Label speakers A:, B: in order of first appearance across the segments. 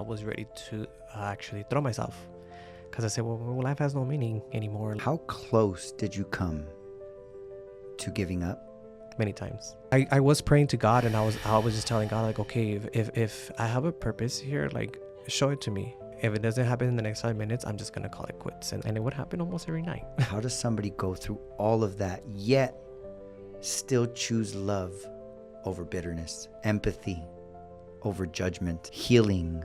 A: I was ready to actually throw myself because I said, well, life has no meaning anymore.
B: How close did you come to giving up?
A: Many times. I was praying to God, and I was just telling God, like, okay, if I have a purpose here, like, show it to me. If it doesn't happen in the next 5 minutes, I'm just going to call it quits. And it would happen almost every night.
B: How does somebody go through all of that, yet still choose love over bitterness, empathy over judgment, healing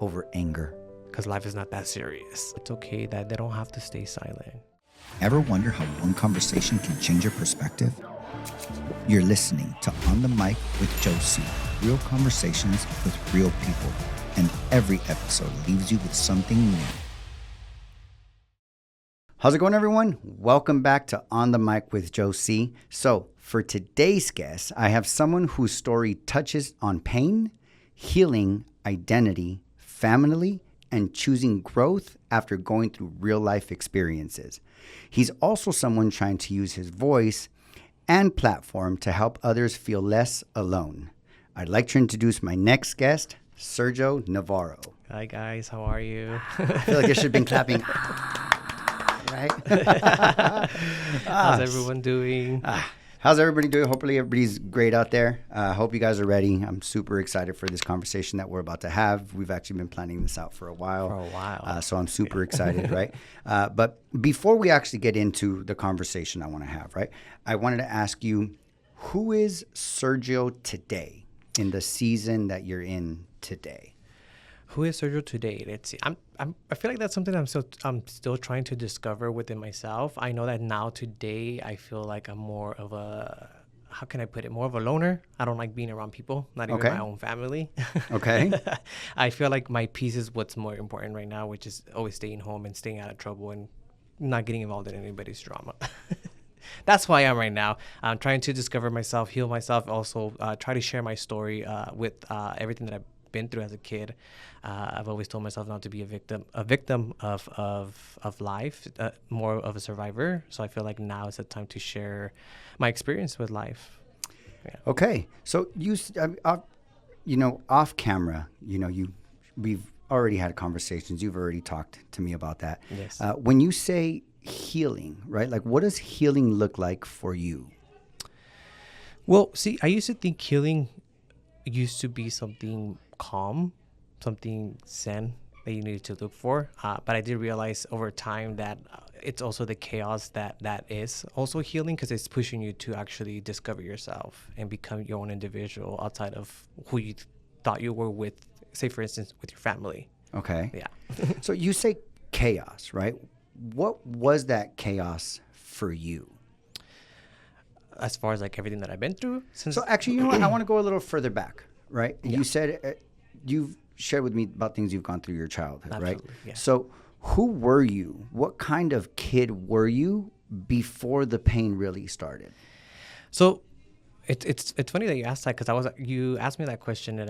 B: over anger?
A: Because life is not that serious. It's okay that they don't have to stay silent.
C: Ever wonder how one conversation can change your perspective? You're listening to On the Mic with Joe Cee, real conversations with real people, and every episode leaves you with something new.
B: How's it going, everyone? Welcome back to On the Mic with Joe Cee. So for today's guest, I have someone whose story touches on pain, healing, identity, family, and choosing growth after going through real life experiences. He's also someone trying to use his voice and platform to help others feel less alone. I'd like to introduce my next guest, Sergio Navarro.
A: Hi, guys. How are you?
B: I feel like I should have been clapping. Right?
A: How's everyone doing?
B: How's everybody doing? Hopefully everybody's great out there. I hope you guys are ready. I'm super excited for this conversation that we're about to have. We've actually been planning this out for a while. So I'm super excited, right? But before we actually get into the conversation I want to have, right? I wanted to ask you, who is Sergio today in the season that you're in today?
A: Who is Sergio today? Let's see. I feel like that's something I'm still trying to discover within myself. I know that now today I feel like I'm more of a, how can I put it? More of a loner. I don't like being around people, not even my own family.
B: Okay.
A: I feel like my peace is what's more important right now, which is always staying home and staying out of trouble and not getting involved in anybody's drama. That's why I am right now. I'm trying to discover myself, heal myself, also try to share my story with everything that I've been through as a kid. I've always told myself not to be a victim of life, more of a survivor. So I feel like now is the time to share my experience with life. Yeah.
B: Okay, so off camera, we've already had conversations. You've already talked to me about that.
A: Yes.
B: When you say healing, right? Like, what does healing look like for you?
A: Well, see, I used to think healing used to be something calm, something zen that you needed to look for. But I did realize over time that it's also the chaos that is also healing, because it's pushing you to actually discover yourself and become your own individual outside of who you thought you were with, say, for instance, with your family.
B: Okay.
A: Yeah.
B: So you say chaos, right? What was that chaos for you?
A: As far as like everything that I've been through.
B: So actually, you know what? I want to go a little further back, right?
A: Yeah.
B: You said you've shared with me about things you've gone through your childhood,
A: Absolutely,
B: right?
A: yeah.
B: So who were you? What kind of kid were you before the pain really started?
A: So it's funny that you asked that, because you asked me that question, and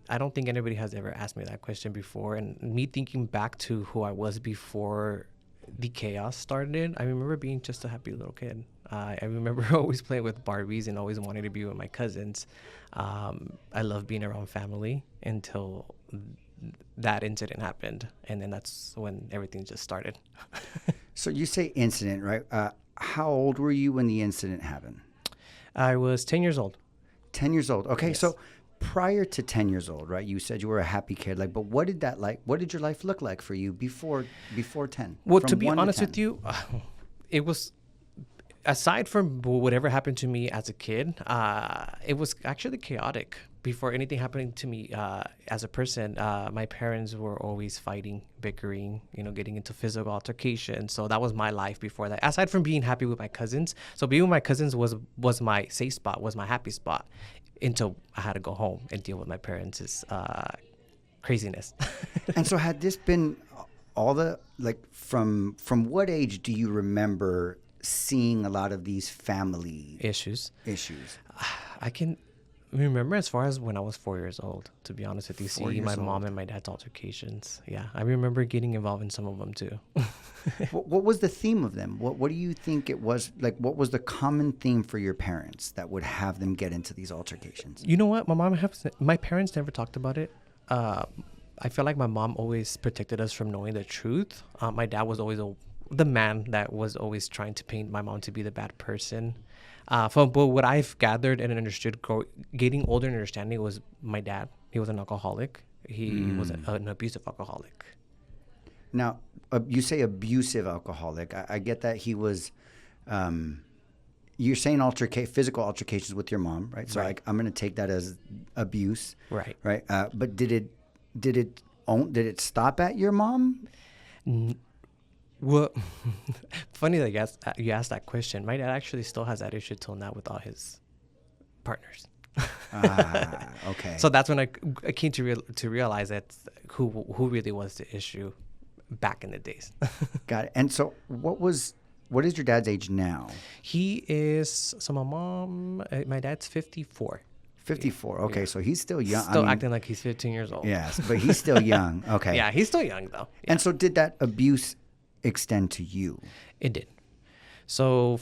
A: I don't think anybody has ever asked me that question before. And me thinking back to who I was before the chaos started, I remember being just a happy little kid. I remember always playing with Barbies and always wanting to be with my cousins. I love being around family until that incident happened, and then that's when everything just started.
B: So you say incident, right? How old were you when the incident happened?
A: I was 10 years old.
B: 10 years old. Okay,
A: Yes.
B: so prior to 10 years old, right? You said you were a happy kid. Like, but what did your life look like for you before 10?
A: Well,
B: From
A: to be
B: 1
A: honest
B: 10?
A: with you, it was, aside from whatever happened to me as a kid, it was actually chaotic. Before anything happening to me as a person, my parents were always fighting, bickering, getting into physical altercations. So that was my life before that. Aside from being happy with my cousins, so being with my cousins was my safe spot, was my happy spot, until I had to go home and deal with my parents' craziness.
B: And so had this been all the, like, from what age do you remember seeing a lot of these family
A: issues? I can remember as far as when I was 4 years old, to be honest with you. See my mom and my dad's altercations. Yeah, I remember getting involved in some of them too.
B: What was the theme of them? What do you think it was? Like, what was the common theme for your parents that would have them get into these altercations?
A: You know what? My parents never talked about it. I feel like my mom always protected us from knowing the truth. My dad was always the man that was always trying to paint my mom to be the bad person. From what I've gathered and understood, getting older and understanding was my dad. He was an alcoholic. He was an abusive alcoholic.
B: Now, you say abusive alcoholic. I get that he was. You're saying physical altercations with your mom, right? So I'm going to take that as abuse,
A: Right?
B: right? But did it stop at your mom?
A: Well, funny that you asked that question. My dad actually still has that issue till now with all his partners.
B: Okay.
A: So that's when I came to realize that who really was the issue back in the days.
B: Got it. And so what is your dad's age now?
A: He is, so my dad's 54.
B: 54. Okay, so he's still young.
A: Still acting like he's 15 years old.
B: Yes, but he's still young. Okay.
A: Yeah, he's still young though. Yeah.
B: And so did that abuse extend to you?
A: It did. So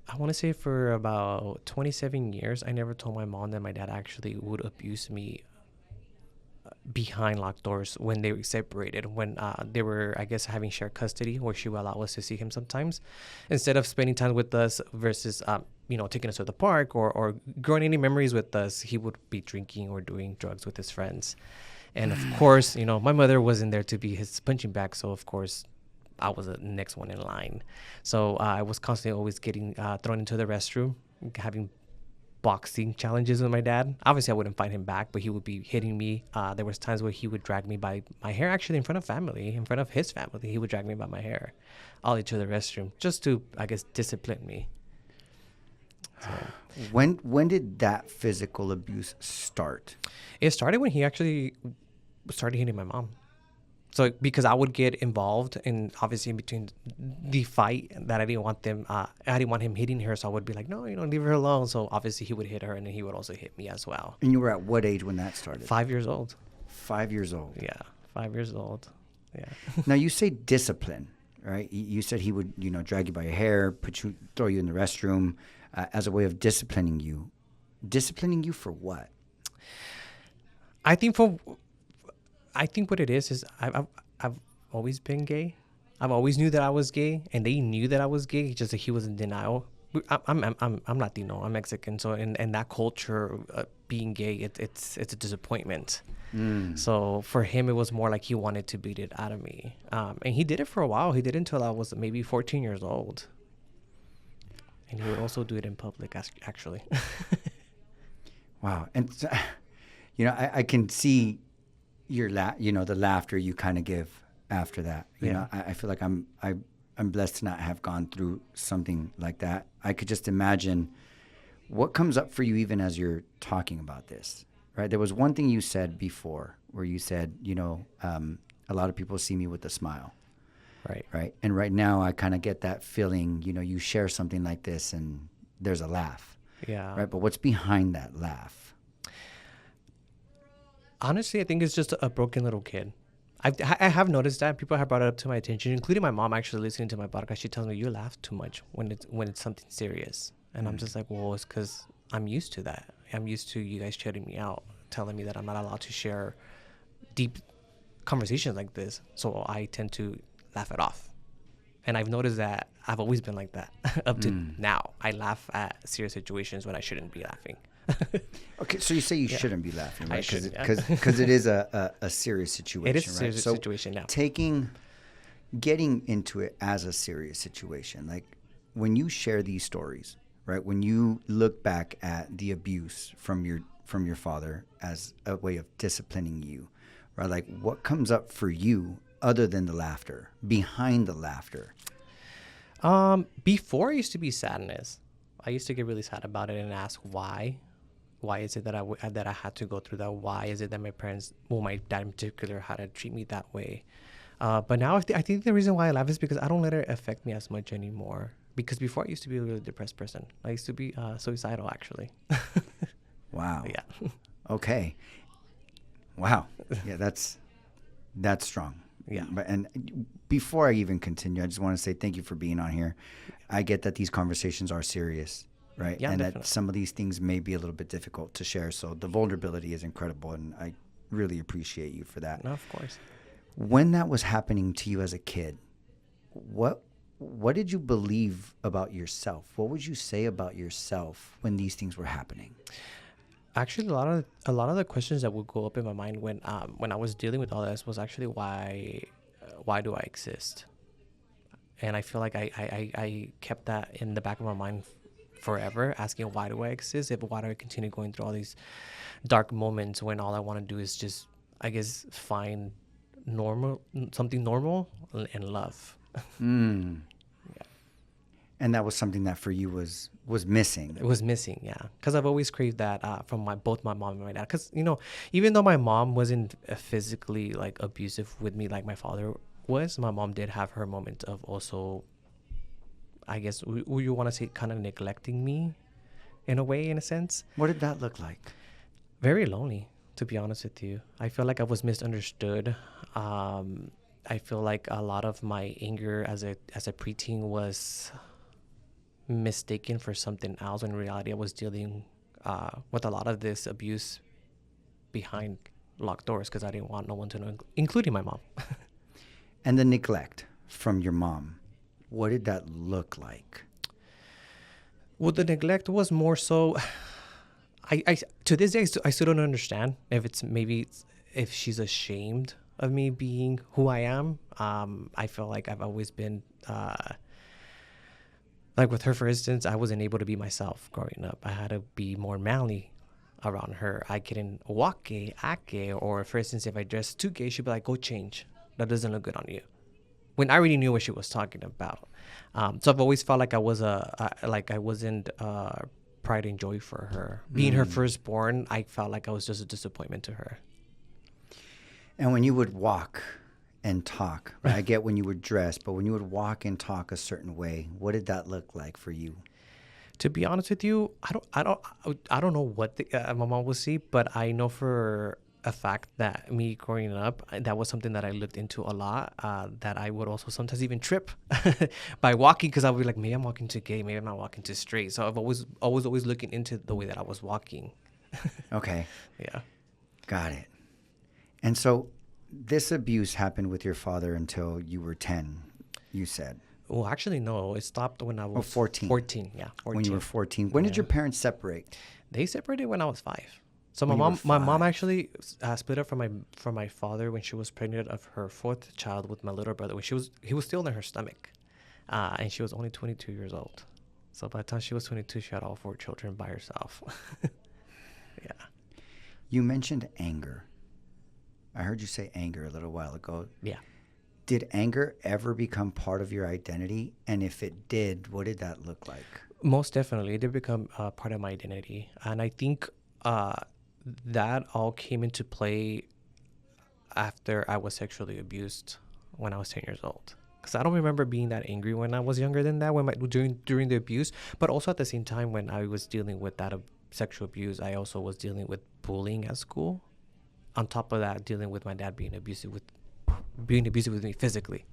A: I want to say for about 27 years, I never told my mom that my dad actually would abuse me behind locked doors when they were separated, when they were, I guess, having shared custody, where she would allow us to see him sometimes. Instead of spending time with us versus, taking us to the park or growing any memories with us, he would be drinking or doing drugs with his friends. And of course, my mother wasn't there to be his punching bag. So of course, I was the next one in line. So I was constantly always getting thrown into the restroom, having boxing challenges with my dad. Obviously, I wouldn't fight him back, but he would be hitting me. There was times where he would drag me by my hair, actually in front of his family. He would drag me by my hair all into the restroom just to, I guess, discipline me. So,
B: When did that physical abuse start?
A: it started when he actually started hitting my mom. So because I would get involved in, obviously, in between the fight, that I didn't want him hitting her. So I would be like, no, leave her alone. So obviously he would hit her, and then he would also hit me as well.
B: And you were at what age when that started?
A: 5 years old.
B: 5 years old.
A: Yeah, 5 years old. Yeah.
B: Now you say discipline, right? You said he would, drag you by your hair, throw you in the restroom, as a way of disciplining you. Disciplining you for what?
A: I think what it is I've always been gay. I've always knew that I was gay, and they knew that I was gay. Just that he was in denial. I'm Latino. I'm Mexican. So in that culture, being gay, it's a disappointment. So for him, it was more like he wanted to beat it out of me, and he did it for a while. He did it until I was maybe 14 years old, and he would also do it in public, actually.
B: Wow. And I can see your the laughter you kind of give after that. I feel like I'm blessed to not have gone through something like that. I could just imagine what comes up for you even as you're talking about this, right? There was one thing you said before where you said, a lot of people see me with a smile. Right. And right now I kind of get that feeling, you share something like this and there's a laugh.
A: Yeah.
B: Right. But what's behind that laugh?
A: Honestly, I think it's just a broken little kid. I have noticed that people have brought it up to my attention, including my mom actually listening to my podcast. She tells me, you laugh too much when it's something serious. And I'm just like, well, it's because I'm used to that. I'm used to you guys shutting me out, telling me that I'm not allowed to share deep conversations like this. So I tend to laugh it off. And I've noticed that I've always been like that up to now. I laugh at serious situations when I shouldn't be laughing.
B: Okay, so you say you shouldn't be laughing, right?
A: Because
B: it is a serious situation.
A: It is a
B: right?
A: serious situation now.
B: Getting into it as a serious situation, like when you share these stories, right? When you look back at the abuse from your father as a way of disciplining you, right? Like what comes up for you other than the laughter, behind the laughter?
A: Before, it used to be sadness. I used to get really sad about it and ask why. Why is it that I had to go through that? Why is it that my parents, my dad in particular, had to treat me that way? But now I think the reason why I laugh is because I don't let it affect me as much anymore. Because before I used to be a really depressed person. I used to be suicidal, actually.
B: Wow.
A: Yeah.
B: Okay. Wow. Yeah, that's strong.
A: Yeah.
B: And before I even continue, I just want to say thank you for being on here. I get that these conversations are serious, right?
A: Yeah,
B: and
A: definitely.
B: that some of these things may be a little bit difficult to share. So the vulnerability is incredible, and really appreciate you for that.
A: No, of course.
B: When that was happening to you as a kid, what did you believe about yourself? What would you say about yourself when these things were happening?
A: Actually, a lot of the questions that would go up in my mind when I was dealing with all this was actually why do I exist? And I feel like I kept that in the back of my mind forever, asking why do I exist? Why do I continue going through all these dark moments when all I want to do is just, I guess, find something normal and love.
B: Mm.
A: Yeah.
B: And that was something that for you was missing.
A: It was missing, yeah, because I've always craved that from both my mom and my dad. Because even though my mom wasn't physically like abusive with me like my father was, my mom did have her moment of also, I guess, you want to say, kind of neglecting me, in a way, in a sense.
B: What did that look like?
A: Very lonely, to be honest with you. I feel like I was misunderstood. I feel like a lot of my anger as a preteen was mistaken for something else. In reality, I was dealing with a lot of this abuse behind locked doors because I didn't want no one to know, including my mom.
B: And the neglect from your mom, what did that look like?
A: Well, the neglect was more so. I to this day I still don't understand if she's ashamed of me being who I am. I feel like I've always been like with her, for instance, I wasn't able to be myself growing up. I had to be more manly around her. I couldn't walk gay, act gay, or for instance, if I dressed too gay, she'd be like, "Go change. That doesn't look good on you." When I already knew what she was talking about. So I've always felt like I wasn't pride and joy for her. Being her firstborn, I felt like I was just a disappointment to her.
B: And when you would walk and talk, right? I get when you would dress, but when you would walk and talk a certain way, what did that look like for you?
A: To be honest with you, I don't know what my mom will see, but I know for a fact that me growing up, that was something that I looked into a lot. That I would also sometimes even trip by walking, because I would be like, maybe I'm walking too gay, maybe I'm not walking too straight. So I've always looking into the way that I was walking.
B: Okay.
A: Yeah.
B: Got it. And so this abuse happened with your father until you were 10, you said.
A: Well, actually, no. It stopped when I was
B: 14.
A: 14, yeah. 14.
B: When you were 14. When did your parents separate?
A: They separated when I was 5. So
B: When you were
A: my mom
B: 5.
A: actually split up from my father when she was pregnant of her 4th child with my little brother. When he was still in her stomach, and she was only 22 years old. So by the time she was 22, she had all 4 children by herself. Yeah.
B: You mentioned anger. I heard you say anger a little while ago.
A: Yeah.
B: Did anger ever become part of your identity? And if it did, what did that look like?
A: Most definitely, it did become part of my identity, and I think that all came into play after I was sexually abused when I was 10 years old. Because I don't remember being that angry when I was younger than that, during the abuse. But also at the same time, when I was dealing with that sexual abuse, I also was dealing with bullying at school. On top of that, dealing with my dad being abusive with me physically.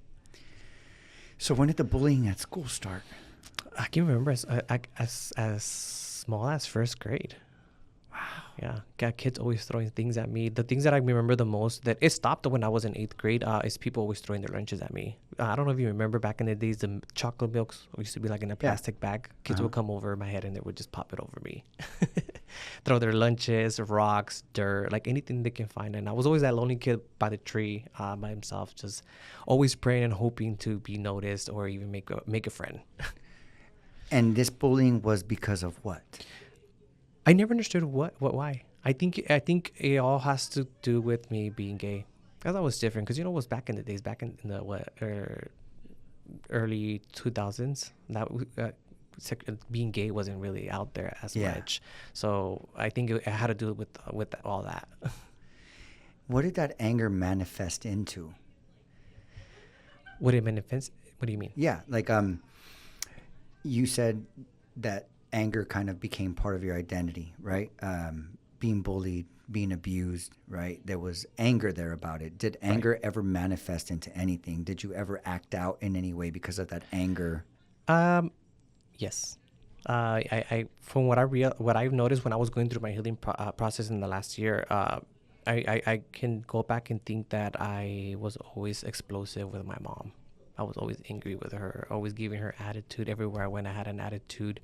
B: So when did the bullying at school start?
A: I can remember as small as 1st grade.
B: Wow.
A: Yeah, got kids always throwing things at me. The things that I remember the most, that it stopped when I was in 8th grade, is people always throwing their lunches at me. I don't know if you remember back in the days, the chocolate milks used to be like in a plastic bag. Kids would come over my head and they would just pop it over me. Throw their lunches, rocks, dirt, like anything they can find. And I was always that lonely kid by the tree by himself, just always praying and hoping to be noticed or even make a friend.
B: And this bullying was because of what?
A: I never understood why. I think it all has to do with me being gay. I thought it was different because it was back in the days, back in the early 2000s. That being gay wasn't really out there as much. So I think it had to do with all that.
B: What did that anger manifest into?
A: What it manifest? What do you mean?
B: Yeah, like you said that anger kind of became part of your identity, right? Being bullied, being abused, right? There was anger there about it. Did anger ever manifest into anything? Did you ever act out in any way because of that anger?
A: Yes. I from what I've noticed when I was going through my healing process in the last year, I can go back and think that I was always explosive with my mom. I was always angry with her, always giving her attitude everywhere I went. I had an attitude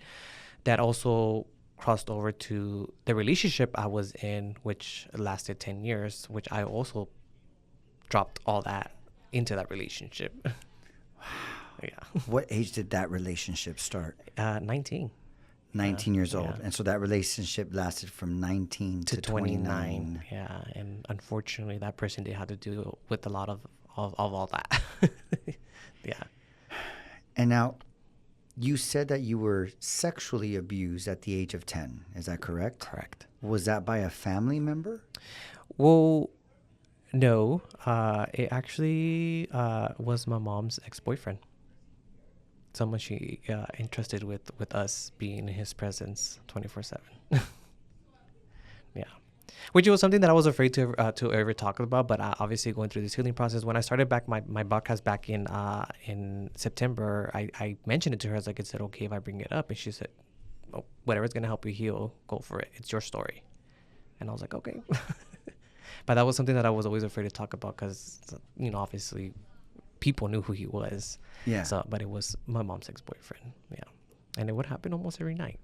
A: that also crossed over to the relationship I was in, which lasted 10 years, which I also dropped all that into that relationship. Yeah.
B: What age did that relationship start?
A: 19.
B: 19 years old.
A: Yeah.
B: And so that relationship lasted from 19 to 29.
A: Yeah. And unfortunately, that person did have to deal with a lot of all that. Yeah.
B: And now, you said that you were sexually abused at the age of 10. Is that correct?
A: Correct.
B: Was that by a family member?
A: Well, no. It actually was my mom's ex-boyfriend. Someone she interested with us being in his presence 24/7. Yeah, which was something that I was afraid to ever talk about. But obviously, going through this healing process, when I started back my podcast back in September, I mentioned it to her. I was like, "Is it okay if I bring it up?" And she said, "Oh, whatever's gonna help you heal, go for it. It's your story." And I was like, "Okay." But that was something that I was always afraid to talk about because, obviously, people knew who he was.
B: Yeah.
A: So, but it was my mom's ex-boyfriend. Yeah, and it would happen almost every night.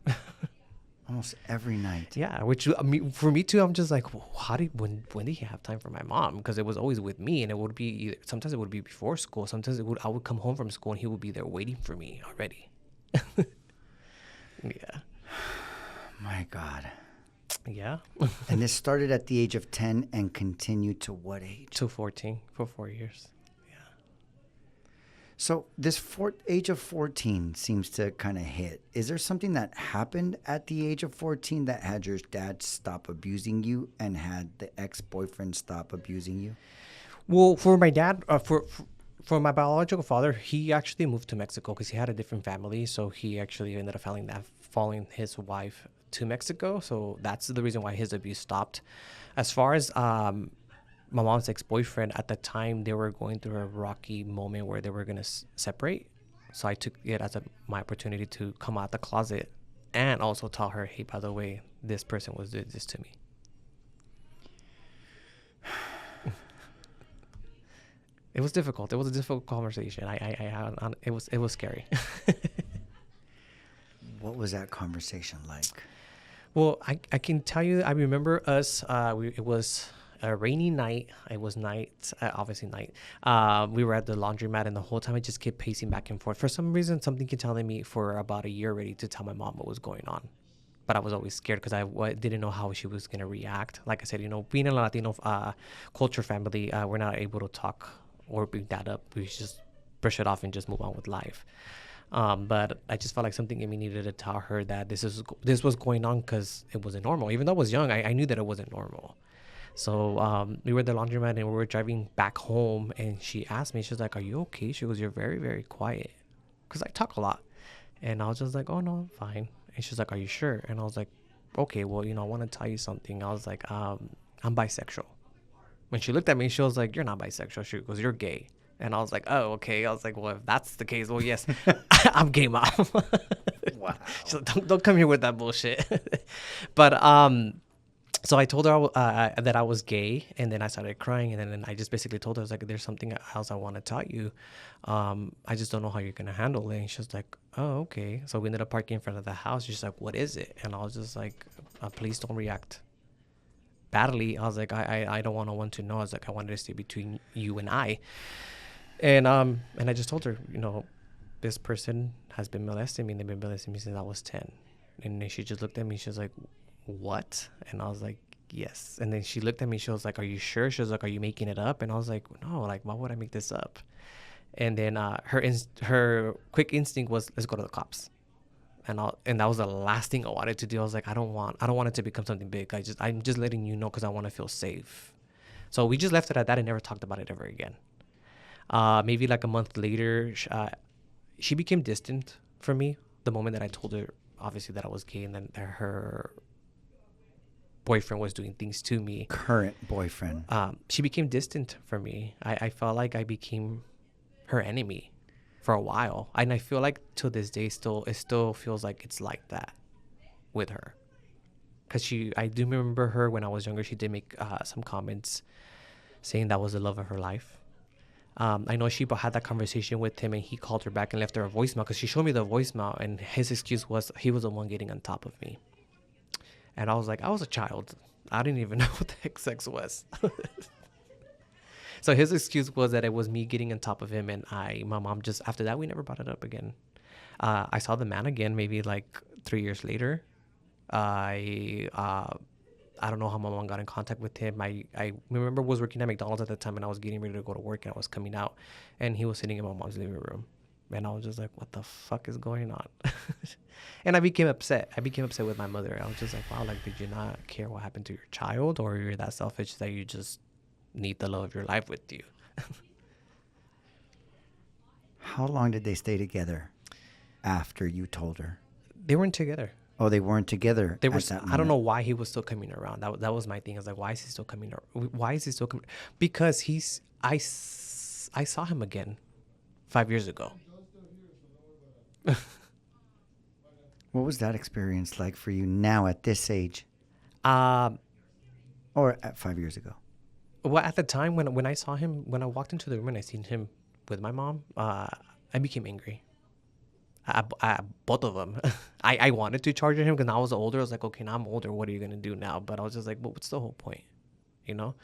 B: Almost every night.
A: Yeah, which I mean, for me too, I'm just like, well, when did he have time for my mom? Because it was always with me, and it would be sometimes it would be before school. Sometimes I would come home from school, and he would be there waiting for me already. Yeah.
B: My God.
A: Yeah.
B: And this started at the age of 10 and continued to what age?
A: To 14 for 4 years.
B: So this age of 14 seems to kind of hit. Is there something that happened at the age of 14 that had your dad stop abusing you and had the ex-boyfriend stop abusing you?
A: Well, for my dad, for my biological father, he actually moved to Mexico because he had a different family. So he actually ended up following his wife to Mexico. So that's the reason why his abuse stopped. As far as my mom's ex-boyfriend, at the time they were going through a rocky moment where they were going to separate. So I took it as my opportunity to come out the closet and also tell her, hey, by the way, this person was doing this to me. It was difficult. It was a difficult conversation. It was scary.
B: What was that conversation like?
A: Well, I can tell you, I remember us, it was a rainy night. It was night, obviously night. We were at the laundromat, and the whole time I just kept pacing back and forth. For some reason, something kept telling me for about a year already to tell my mom what was going on. But I was always scared because I didn't know how she was going to react. Like I said, being a Latino culture family, we're not able to talk or bring that up. We just brush it off and just move on with life. But I just felt like something in me needed to tell her that this was going on because it wasn't normal. Even though I was young, I knew that it wasn't normal. So we were at the laundromat and we were driving back home, and she asked me, she's like, are you okay? She goes, you're very, very quiet. Because I talk a lot. And I was just like, oh, no, I'm fine. And she's like, are you sure? And I was like, okay, well, I want to tell you something. I was like, I'm bisexual. When she looked at me, she was like, you're not bisexual. She goes, you're gay. And I was like, oh, okay. I was like, well, if that's the case, well, yes, I'm gay, mom.
B: Wow.
A: She's like, don't come here with that bullshit. But so I told her that I was gay, and then I started crying, and then I just basically told her, I was like, there's something else I want to tell you. I just don't know how you're going to handle it. And she was like, oh, okay. So we ended up parking in front of the house. She's like, what is it? And I was just like, please don't react badly. I was like, I don't want no one to know. I was like, I wanted to stay between you and I. And I just told her, this person has been molesting me, and they've been molesting me since I was 10. And then she just looked at me. She was like, what? And I was like, yes. And then she looked at me. She was like, are you sure? She was like, are you making it up? And I was like, no, like, why would I make this up? And then her quick instinct was, let's go to the cops. And that was the last thing I wanted to do. I was like, I don't want it to become something big. I'm just letting you know because I want to feel safe. So we just left it at that and never talked about it ever again. Maybe like a month later, she became distant from me the moment that I told her, obviously, that I was gay, and then her boyfriend was doing things to me. Current
B: boyfriend.
A: She became distant from me. I felt like I became her enemy for a while. And I feel like to this day, it still feels like it's like that with her. because I do remember her when I was younger. She did make some comments saying that was the love of her life. I know she had that conversation with him, and he called her back and left her a voicemail because she showed me the voicemail, and his excuse was he was the one getting on top of me. And I was like, I was a child. I didn't even know what the heck sex was. So his excuse was that it was me getting on top of him, and my mom just, after that, we never brought it up again. I saw the man again maybe like 3 years later. I don't know how my mom got in contact with him. I remember was working at McDonald's at the time, and I was getting ready to go to work, and I was coming out, and he was sitting in my mom's living room. And I was just like, what the fuck is going on? And I became upset. I became upset with my mother. I was just like, wow, like, did you not care what happened to your child? Or you're that selfish that you just need the love of your life with you?
B: How long did they stay together after you told her?
A: They weren't together.
B: Oh, they weren't together.
A: They were.
B: At that
A: I don't
B: moment.
A: know why he was still coming around. That was my thing. I was like, why is he still coming? Why is he still coming? Because I saw him again 5 years ago.
B: What was that experience like for you now at this age,
A: Um.
B: or at 5 years ago?
A: Well, at the time when I saw him, when I walked into the room and I seen him with my mom, I became angry. Both of them. I wanted to charge him because I was older. I was like, okay, now I'm older. What are you gonna do now? But I was just like, well, what's the whole point, you know?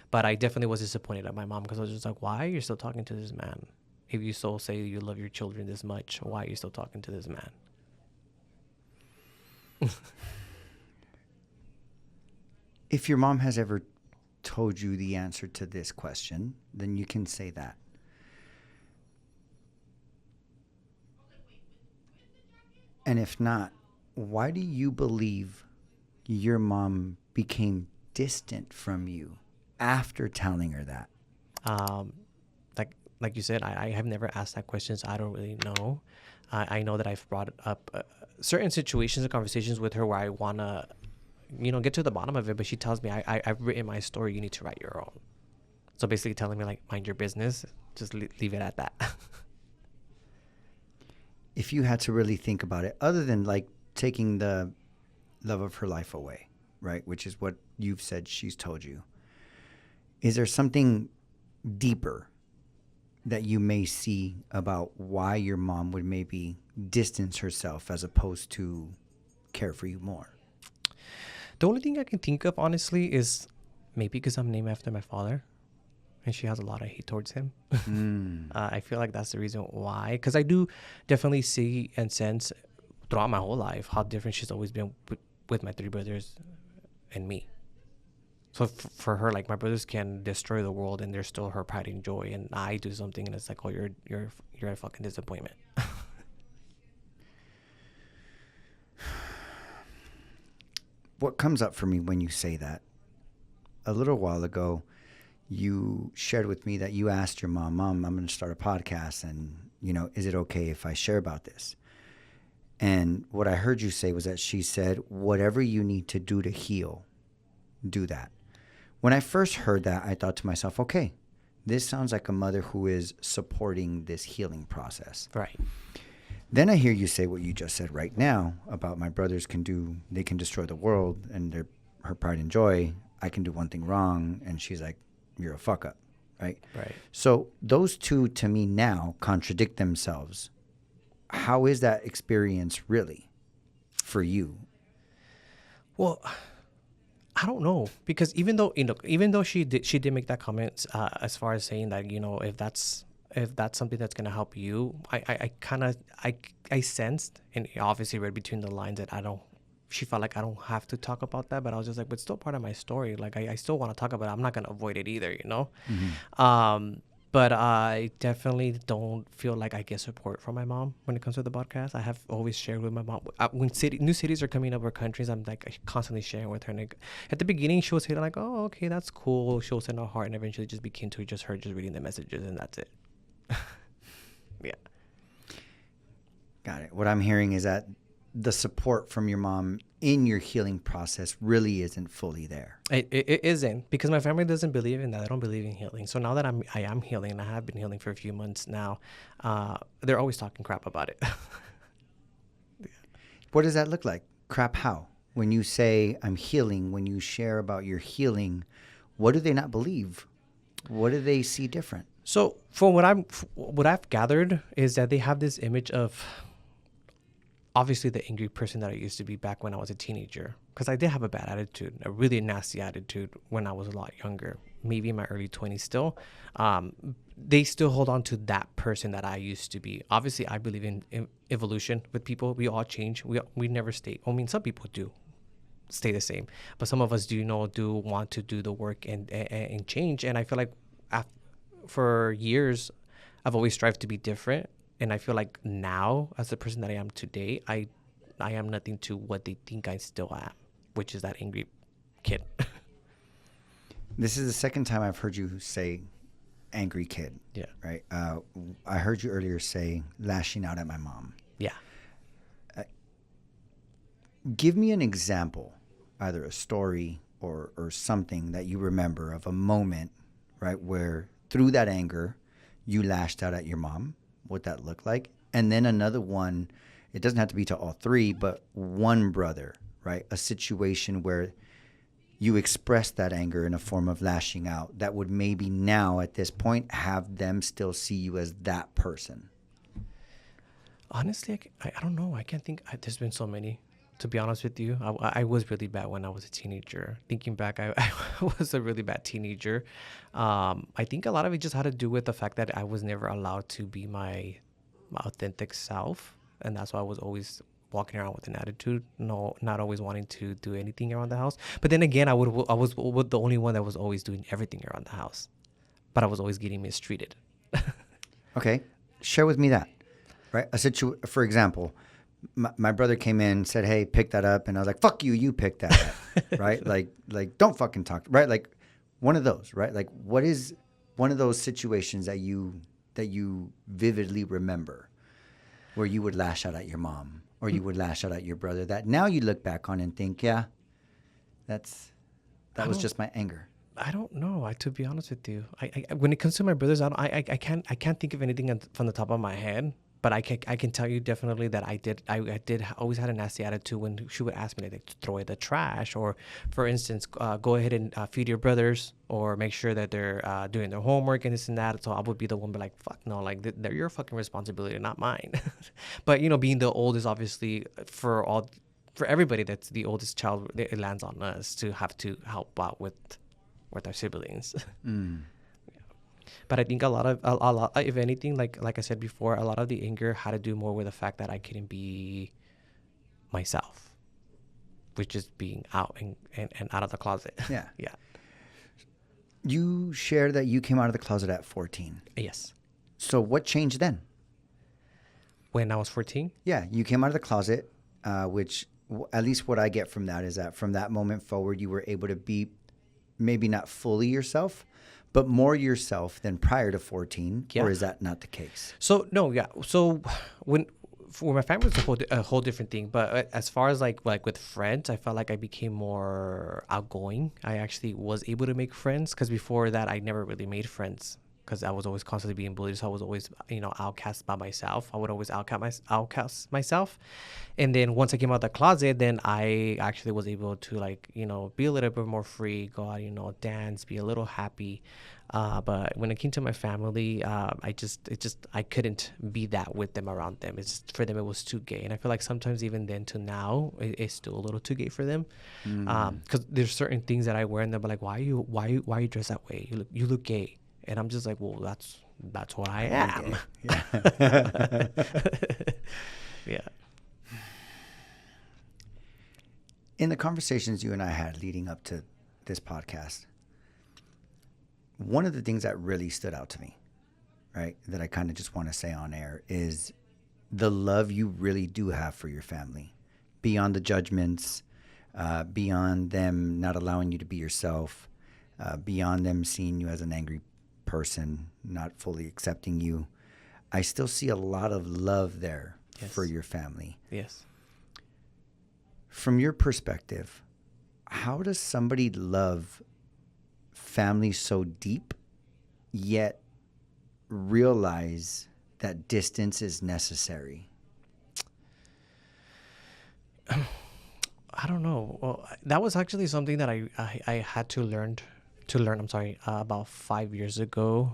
A: But I definitely was disappointed at my mom because I was just like, why are you still talking to this man? If you so say you love your children this much, why are you still talking to this man?
B: If your mom has ever told you the answer to this question, then you can say that. And if not, why do you believe your mom became distant from you after telling her that?
A: Like you said, I have never asked that question, so I don't really know. I know that I've brought up certain situations and conversations with her where I want to, get to the bottom of it, but she tells me, I've written my story, you need to write your own. So basically telling me, like, mind your business, just leave it at that.
B: If you had to really think about it, other than like taking the love of her life away, right, which is what you've said she's told you, is there something deeper that you may see about why your mom would maybe distance herself as opposed to care for you more?
A: The only thing I can think of, honestly, is maybe because I'm named after my father and she has a lot of hate towards him. I feel like that's the reason why. Because I do definitely see and sense throughout my whole life how different she's always been with my three brothers and me. So for her, like, my brothers can destroy the world and they're still her pride and joy. And I do something and it's like, oh, you're a fucking disappointment.
B: What comes up for me when you say that? A little while ago, you shared with me that you asked your mom, I'm going to start a podcast and, is it okay if I share about this? And what I heard you say was that she said, whatever you need to do to heal, do that. When I first heard that, I thought to myself, okay, this sounds like a mother who is supporting this healing process.
A: Right.
B: Then I hear you say what you just said right now about my brothers they can destroy the world and her pride and joy. I can do one thing wrong. And she's like, you're a fuck up. Right.
A: Right.
B: So those two to me now contradict themselves. How is that experience really for you?
A: Well, I don't know, because even though she did make that comment, as far as saying that, if that's something that's gonna help you, I sensed, and obviously read between the lines, that she felt like I don't have to talk about that, but I was just like, but it's still part of my story. Like, I still want to talk about it. I'm not gonna avoid it either,
B: Mm-hmm.
A: But I definitely don't feel like I get support from my mom when it comes to the podcast. I have always shared with my mom. When new cities are coming up or countries, I'm like constantly sharing with her. And at the beginning, she was saying like, oh, okay, that's cool. She'll send a heart, and eventually just became to just her just reading the messages, and that's it. Yeah.
B: Got it. What I'm hearing is that the support from your mom in your healing process really isn't fully there.
A: It isn't, because my family doesn't believe in that. I don't believe in healing. So now that I am healing, and I have been healing for a few months now, they're always talking crap about it.
B: What does that look like? Crap how? when you say I'm healing, when you share about your healing, what do they not believe? What do they see different?
A: So from what I've gathered is that they have this image of obviously the angry person that I used to be back when I was a teenager, because I did have a bad attitude, a really nasty attitude when I was a lot younger, maybe in my early 20s still. They still hold on to that person that I used to be. Obviously, I believe in evolution with people. We all change. We never stay. I mean, some people do stay the same, but some of us do want to do the work and change. And I feel like for years, I've always strived to be different. And I feel like now, as the person that I am today, I am nothing to what they think I still am, which is that angry kid.
B: This is the second time I've heard you say angry kid.
A: Yeah.
B: Right? I heard you earlier say lashing out at my mom.
A: Yeah.
B: Give me an example, either a story or something that you remember of a moment, right, where through that anger, you lashed out at your mom, what that looked like. And then another one, it doesn't have to be to all three, but one brother, right? A situation where you expressed that anger in a form of lashing out that would maybe now at this point have them still see you as that person.
A: Honestly, I don't know. I can't think. There's been so many. To be honest with you, I was really bad when I was a teenager. Thinking back, I was a really bad teenager. I think a lot of it just had to do with the fact that I was never allowed to be my authentic self. And that's why I was always walking around with an attitude, not always wanting to do anything around the house. But then again, I was the only one that was always doing everything around the house. But I was always getting mistreated.
B: Okay. Share with me that, right? For example, my brother came in, said, hey, pick that up. And I was like, fuck you, you pick that up, right? Like, don't fucking talk, right? Like one of those, right? Like what is one of those situations that you vividly remember where you would lash out at your mom or you would lash out at your brother that now you look back on and think, yeah, that was just my anger.
A: I don't know. To be honest with you, I when it comes to my brothers, I can't think of anything from the top of my head. But I can tell you definitely that I did always had a nasty attitude when she would ask me to throw away the trash, or for instance, go ahead and feed your brothers, or make sure that they're doing their homework and this and that. So I would be the one be like, fuck no, like they're your fucking responsibility, not mine. But being the oldest, obviously for everybody that's the oldest child, it lands on us to have to help out with our siblings.
B: Mm.
A: But I think a lot, if anything, like I said before, a lot of the anger had to do more with the fact that I couldn't be myself, which is being out and out of the closet.
B: Yeah.
A: Yeah.
B: You shared that you came out of the closet at 14.
A: Yes.
B: So what changed then?
A: When I was 14?
B: Yeah, you came out of the closet, which at least what I get from that is that from that moment forward, you were able to be maybe not fully yourself, but more yourself than prior to 14,
A: Yeah.
B: or is that not the case?
A: So no, yeah. So for my family, it's a whole different thing. But as far as like with friends, I felt like I became more outgoing. I actually was able to make friends, because before that, I never really made friends, because I was always constantly being bullied. So I was always outcast by myself. I would always outcast myself. And then once I came out of the closet, then I actually was able to be a little bit more free, go out, dance, be a little happy. But when it came to my family, I couldn't be that with them, around them. It's just, for them, it was too gay. And I feel like sometimes even then to now, it's still a little too gay for them. Because there's certain things that I wear and they're like, why are you dressed that way? You look gay. And I'm just like, well, that's what I am.
B: Yeah.
A: Yeah.
B: In the conversations you and I had leading up to this podcast, one of the things that really stood out to me, right, that I kind of just want to say on air is the love you really do have for your family, beyond the judgments, beyond them not allowing you to be yourself, beyond them seeing you as an angry person, not fully accepting you. I still see a lot of love there. Yes. For your family.
A: Yes.
B: From your perspective, how does somebody love family so deep, yet realize that distance is necessary?
A: I don't know. Well, that was actually something that I had to learn. I'm sorry, about 5 years ago.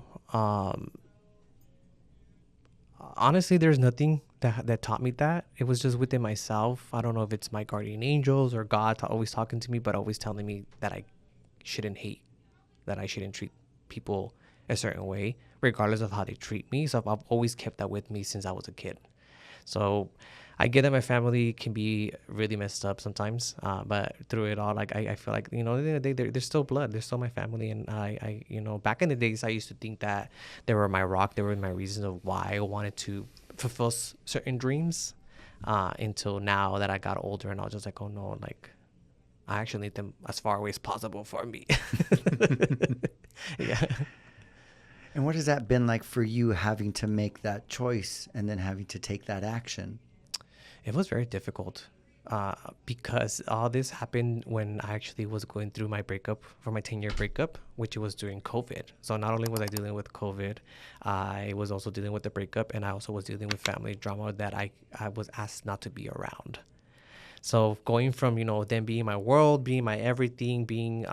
A: Honestly, there's nothing that taught me that. It was just within myself. I don't know if it's my guardian angels or God always talking to me, but always telling me that I shouldn't hate, that I shouldn't treat people a certain way, regardless of how they treat me. So I've always kept that with me since I was a kid. So I get that my family can be really messed up sometimes, but through it all, like I feel like, they're still blood. They're still my family. And back in the days, I used to think that they were my rock. They were my reason of why I wanted to fulfill certain dreams, until now that I got older and I was just like, oh no, like I actually need them as far away as possible for me. Yeah.
B: And what has that been like for you, having to make that choice and then having to take that action?
A: It was very difficult, because all this happened when I actually was going through my breakup for my 10-year breakup, which was during COVID. So not only was I dealing with COVID, I was also dealing with the breakup, and I also was dealing with family drama that I was asked not to be around. So going from, them being my world, being my everything, being,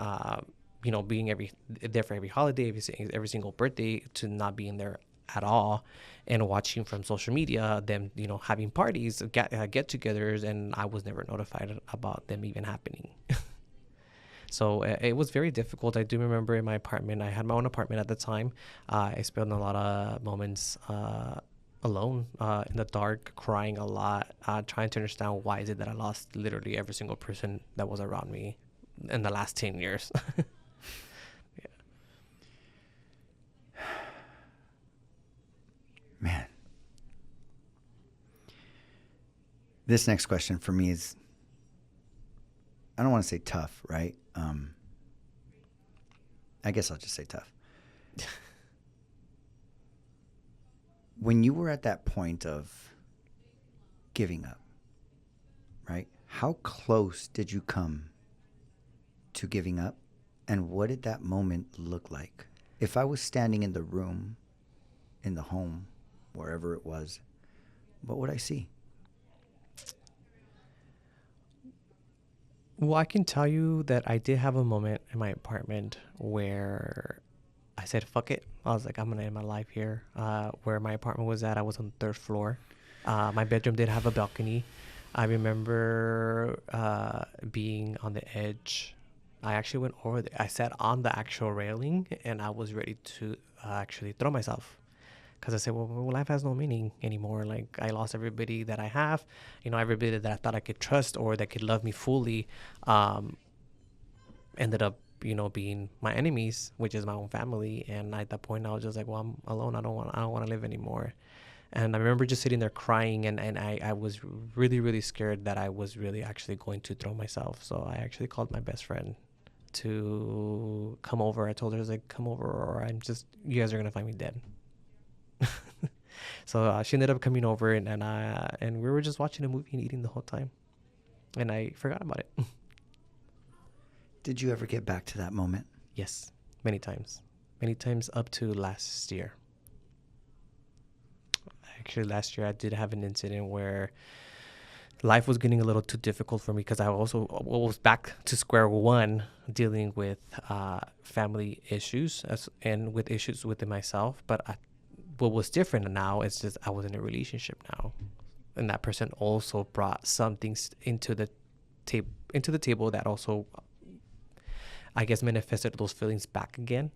A: being there for every holiday, every single birthday, to not being there at all, and watching from social media them, having parties, get-togethers, and I was never notified about them even happening. So it was very difficult. I do remember in my apartment, I had my own apartment at the time. I spent a lot of moments alone, in the dark, crying a lot, trying to understand why is it that I lost literally every single person that was around me in the last 10 years.
B: Man. This next question for me is, I don't want to say tough, right? I guess I'll just say tough. When you were at that point of giving up, right? How close did you come to giving up? And what did that moment look like? If I was standing in the room, in the home, wherever it was, what would I see?
A: Well, I can tell you that I did have a moment in my apartment where I said, fuck it. I was like, I'm going to end my life here. Where my apartment was at, I was on the third floor. My bedroom did have a balcony. I remember being on the edge. I actually went over there. I sat on the actual railing, and I was ready to actually throw myself. Because I said, well, life has no meaning anymore. Like, I lost everybody that I have. Everybody that I thought I could trust or that could love me fully ended up, being my enemies, which is my own family. And at that point, I was just like, well, I'm alone. I don't want to live anymore. And I remember just sitting there crying, and I was really, really scared that I was really actually going to throw myself. So I actually called my best friend to come over. I told her, I was like, come over, or you guys are going to find me dead. So she ended up coming over, and we were just watching a movie and eating the whole time, and I forgot about it.
B: Did you ever get back to that moment?
A: Yes, many times up to last year. Actually, last year I did have an incident where life was getting a little too difficult for me, because I also was back to square one, dealing with family issues and with issues within myself. But what was different now is just I was in a relationship now, and that person also brought some things into the table that also, I guess, manifested those feelings back again,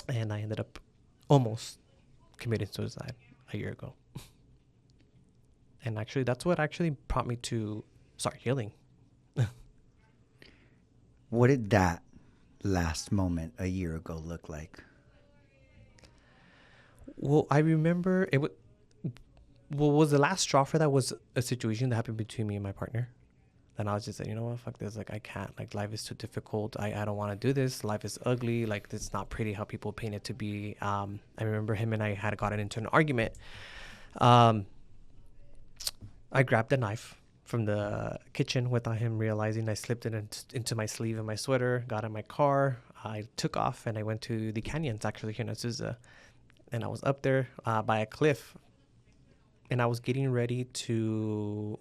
A: and I ended up almost committing suicide a year ago. And actually, that's what actually prompted me to start healing.
B: What did that last moment a year ago look like?
A: Well, I remember what was the last straw for that was a situation that happened between me and my partner. Then I was just like, you know what, fuck this. Like, I can't. Like, life is too difficult. I don't want to do this. Life is ugly. Like, it's not pretty how people paint it to be. I remember him and I had gotten into an argument. I grabbed a knife from the kitchen without him realizing. I slipped it into my sleeve of my sweater, got in my car. I took off, and I went to the canyons, actually, here in Azusa. And I was up there by a cliff, and I was getting ready to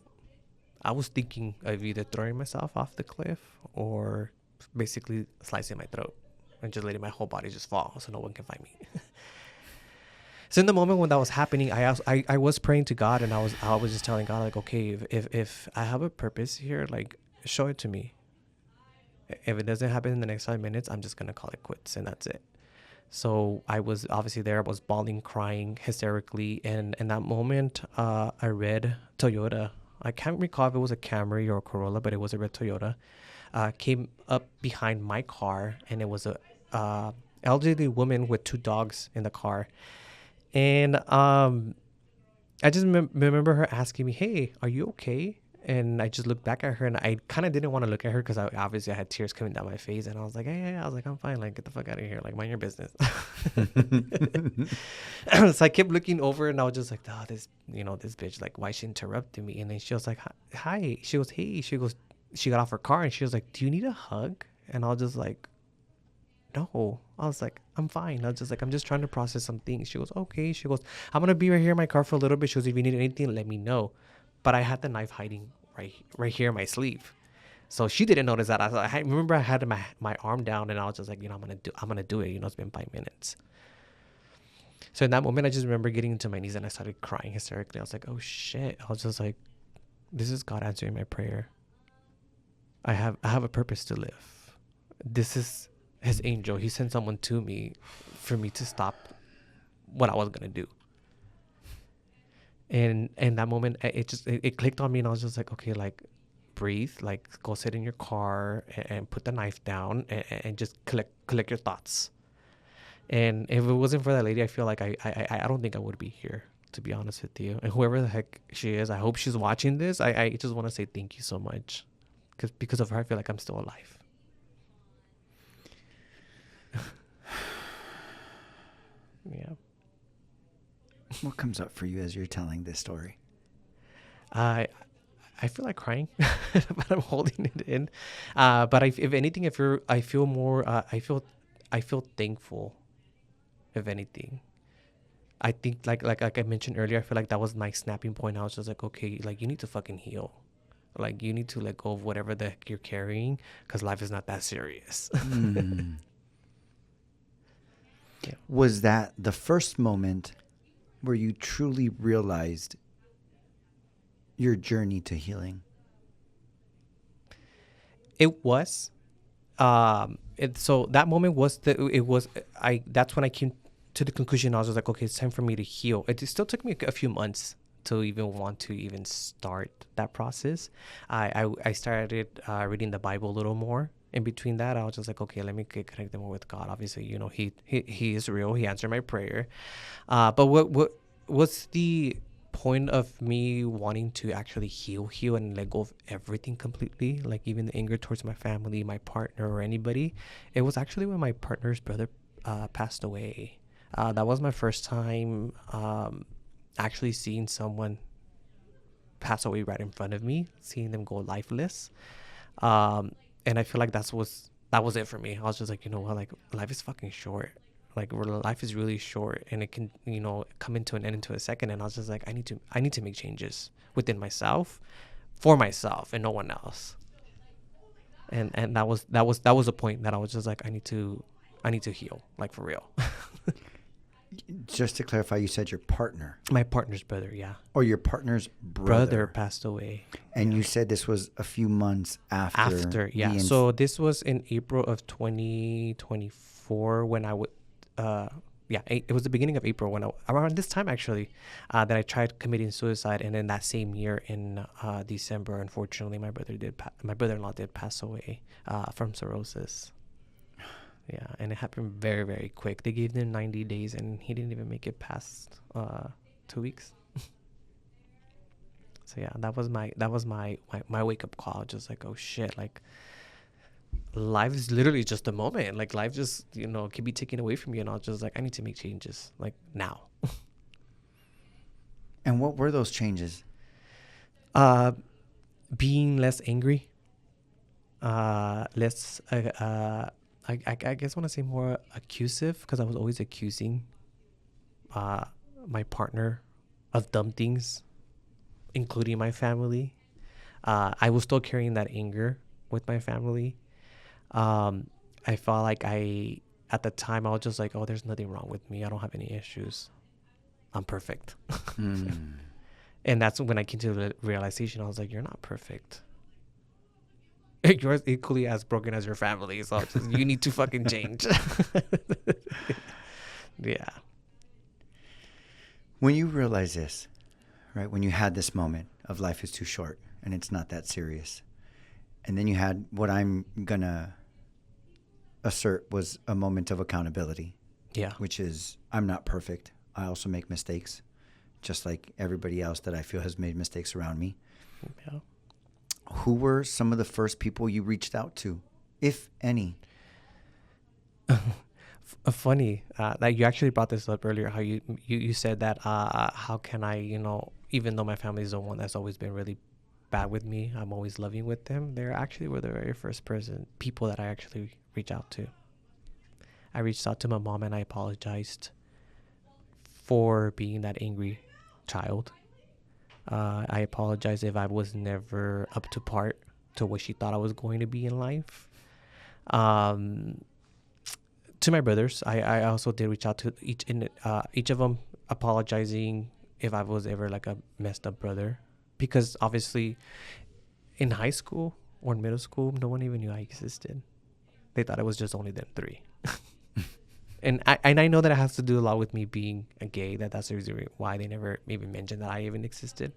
A: I was thinking of either throwing myself off the cliff or basically slicing my throat and just letting my whole body just fall so no one can find me. So in the moment when that was happening, I was praying to God, and I was just telling God, like, okay, if I have a purpose here, like, show it to me. If it doesn't happen in the next 5 minutes, I'm just gonna call it quits, and that's it. So I was obviously there. I was bawling, crying hysterically, and in that moment, a red Toyota. I can't recall if it was a Camry or a Corolla, but it was a red Toyota. Came up behind my car, and it was a elderly woman with 2 dogs in the car. And I just remember her asking me, "Hey, are you okay?" And I just looked back at her, and I kind of didn't want to look at her because I had tears coming down my face. And I was like, "Hey, I was like, I'm fine. Like, get the fuck out of here. Like, mind your business." So I kept looking over, and I was just like, "Oh, this bitch. Like, why she interrupted me?" And then she was like, "Hi." She goes, "Hey." She goes, she got off her car, and she was like, "Do you need a hug?" And I was just like, "No." I was like, "I'm fine." I was just like, "I'm just trying to process some things." She goes, "Okay." She goes, "I'm gonna be right here in my car for a little bit." She goes, "If you need anything, let me know." But I had the knife hiding right here in my sleeve, so she didn't notice that. I remember I had my arm down, and I was just like, I'm gonna do it. It's been 5 minutes. So in that moment, I just remember getting into my knees, and I started crying hysterically. I was like, "Oh shit!" I was just like, "This is God answering my prayer. I have a purpose to live. This is His angel. He sent someone to me for me to stop what I was gonna do." And in that moment, it clicked on me, and I was just like, okay, like, breathe, like, go sit in your car and put the knife down and just collect your thoughts. And if it wasn't for that lady, I feel like I don't think I would be here, to be honest with you. And whoever the heck she is, I hope she's watching this. I just want to say thank you so much, because of her, I feel like I'm still alive. Yeah.
B: What comes up for you as you're telling this story?
A: I feel like crying, but I'm holding it in. But if anything, I feel more. I feel thankful. If anything, I think like I mentioned earlier, I feel like that was my snapping point. I was just like, okay, like, you need to fucking heal. Like, you need to let go of whatever the heck you're carrying, because life is not that serious. Yeah.
B: Was that the first moment where you truly realized your journey to healing?
A: It was. So that moment was that's when I came to the conclusion. I was just like, okay, it's time for me to heal. It still took me a few months to even want to even start that process. I started reading the Bible a little more. In between that, I was just like, okay, let me get connected more with God. Obviously, he is real. He answered my prayer. But what's the point of me wanting to actually heal and let go of everything completely, like even the anger towards my family, my partner, or anybody? It was actually when my partner's brother passed away. That was my first time actually seeing someone pass away right in front of me, seeing them go lifeless. And I feel like that was it for me. I was just like, you know what, like, life is fucking short. Like, life is really short, and it can, come into an end into a second. And I was just like, I need to make changes within myself, for myself, and no one else. And that was the point that I was just like, I need to heal, like, for real.
B: Just to clarify, you said your partner.
A: My partner's brother, yeah.
B: Or your partner's brother
A: Passed away.
B: And you said this was a few months after.
A: Yeah. So this was in April of 2024 when I would, it was the beginning of April when around this time actually, that I tried committing suicide. And then that same year in December, unfortunately, my brother-in-law did pass away from cirrhosis. Yeah, and it happened very, very quick. They gave him 90 days, and he didn't even make it past 2 weeks. So yeah, that was my wake up call. Just like, oh shit, like, life is literally just a moment. Like, life just can be taken away from you, and I was just like, I need to make changes, like, now.
B: And what were those changes?
A: Being less angry. Less. I guess I want to say more accusive, because I was always accusing my partner of dumb things, including my family. I was still carrying that anger with my family. I felt like at the time, I was just like, oh, there's nothing wrong with me. I don't have any issues. I'm perfect. And that's when I came to the realization. I was like, you're not perfect. You're equally as broken as your family. So you need to fucking change. Yeah.
B: When you realize this, right, when you had this moment of life is too short and it's not that serious, and then you had what I'm going to assert was a moment of accountability.
A: Yeah.
B: Which is, I'm not perfect. I also make mistakes, just like everybody else that I feel has made mistakes around me.
A: Yeah.
B: Who were some of the first people you reached out to, if any?
A: Funny, like you actually brought this up earlier, how you said that, how can I, even though my family is the one that's always been really bad with me, I'm always loving with them. They actually were the very first people that I actually reached out to. I reached out to my mom and I apologized for being that angry child. I apologized if I was never up to par to what she thought I was going to be in life. To my brothers, I also did reach out to each of them, apologizing if I was ever like a messed up brother, because obviously in high school or in middle school, no one even knew I existed. They thought it was just only them three. And I know that it has to do a lot with me being a gay. That's the reason why they never even mentioned that I even existed.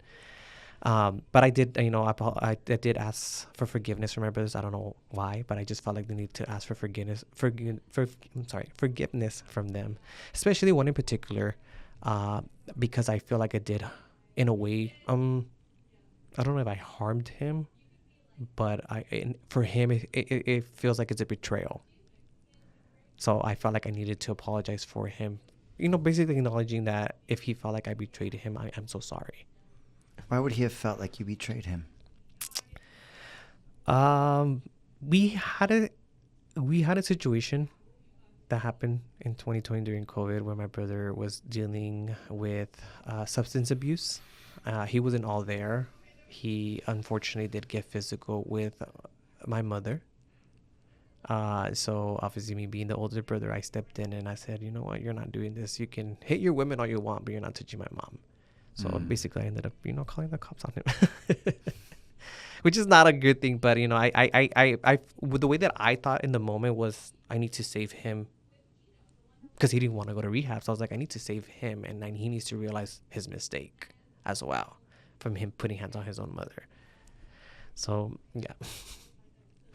A: But I did, I did ask for forgiveness from my brothers. I don't know why, but I just felt like the need to ask for forgiveness from them, especially one in particular, because I feel like I did, in a way, I don't know if I harmed him, but for him, it feels like it's a betrayal. So I felt like I needed to apologize for him, basically acknowledging that if he felt like I betrayed him, I'm so sorry.
B: Why would he have felt like you betrayed him?
A: We had a situation that happened in 2020 during COVID where my brother was dealing with substance abuse. He wasn't all there. He unfortunately did get physical with my mother. So obviously, me being the older brother, I stepped in and I said, you know what, you're not doing this. You can hit your women all you want, but you're not touching my mom. So basically, I ended up, calling the cops on him, which is not a good thing. But I the way that I thought in the moment was I need to save him because he didn't want to go to rehab. So I was like, I need to save him, and then he needs to realize his mistake as well from him putting hands on his own mother. So yeah.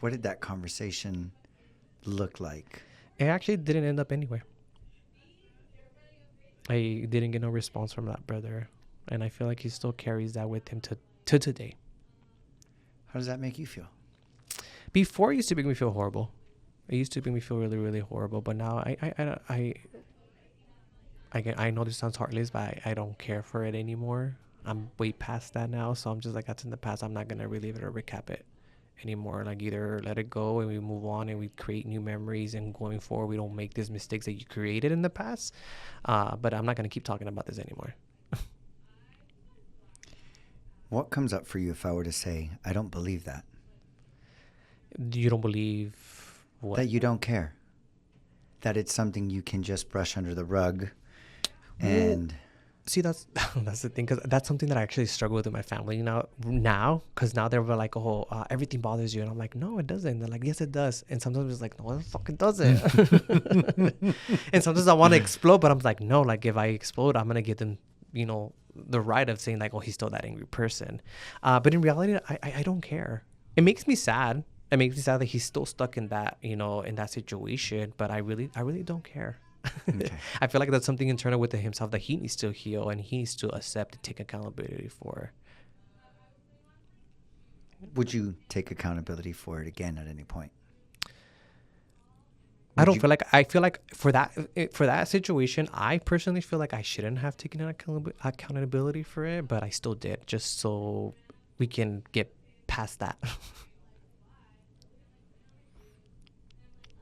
B: What did that conversation look like?
A: It actually didn't end up anywhere. I didn't get no response from that brother, and I feel like he still carries that with him to today.
B: How does that make you feel?
A: Before, it used to make me feel horrible. It used to make me feel really, really horrible. But now I know this sounds heartless, but I don't care for it anymore. I'm way past that now, so I'm just like, that's in the past. I'm not gonna relive it or recap it anymore. Like, either let it go and we move on and we create new memories, and going forward we don't make these mistakes that you created in the past. But I'm not going to keep talking about this anymore.
B: What comes up for you if I were to say, I don't believe that?
A: You don't believe what?
B: That you don't care. That it's something you can just brush under the rug. And
A: see, that's the thing, because that's something that I actually struggle with in my family now, because now they're like, oh, everything bothers you, and I'm like, no, it doesn't. They're like, yes, it does. And sometimes it's like, no, it fucking doesn't. And sometimes I want to explode, but I'm like, no, like, if I explode, I'm gonna give them, the right of saying like, oh, he's still that angry person. But in reality, I don't care. It makes me sad. It makes me sad that he's still stuck in that, in that situation. But I really don't care. Okay. I feel like that's something internal within himself that he needs to heal and he needs to accept and take accountability for.
B: Would you take accountability for it again at any point?
A: I feel like for that situation, I personally feel like I shouldn't have taken accountability for it, but I still did, just so we can get past that.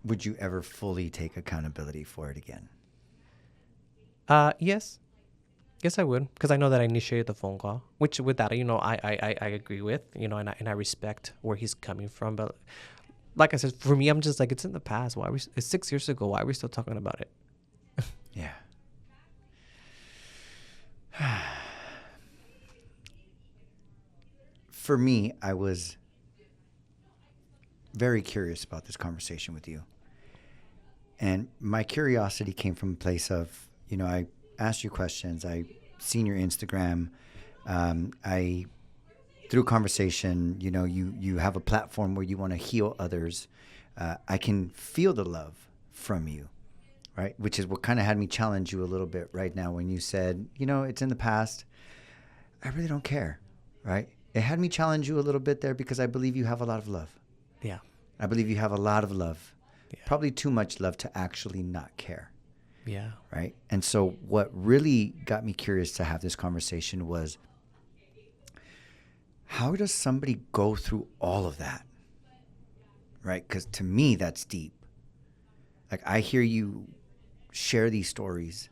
B: Would you ever fully take accountability for it again?
A: Yes. Yes, I would, because I know that I initiated the phone call, which with that, I agree with, and I respect where he's coming from. But like I said, for me, I'm just like, it's in the past. It's 6 years ago. Why are we still talking about it?
B: Yeah. For me, I was very curious about this conversation with you. And my curiosity came from a place of, I asked you questions. I seen your Instagram. I through conversation, you have a platform where you want to heal others. I can feel the love from you, right? Which is what kind of had me challenge you a little bit right now when you said, it's in the past. I really don't care, right? It had me challenge you a little bit there because I believe you have a lot of love.
A: Yeah.
B: I believe you have a lot of love.
A: Yeah.
B: Probably too much love to actually not care.
A: Yeah.
B: Right? And so what really got me curious to have this conversation was, how does somebody go through all of that? Right? Because to me, that's deep. Like, I hear you share these stories,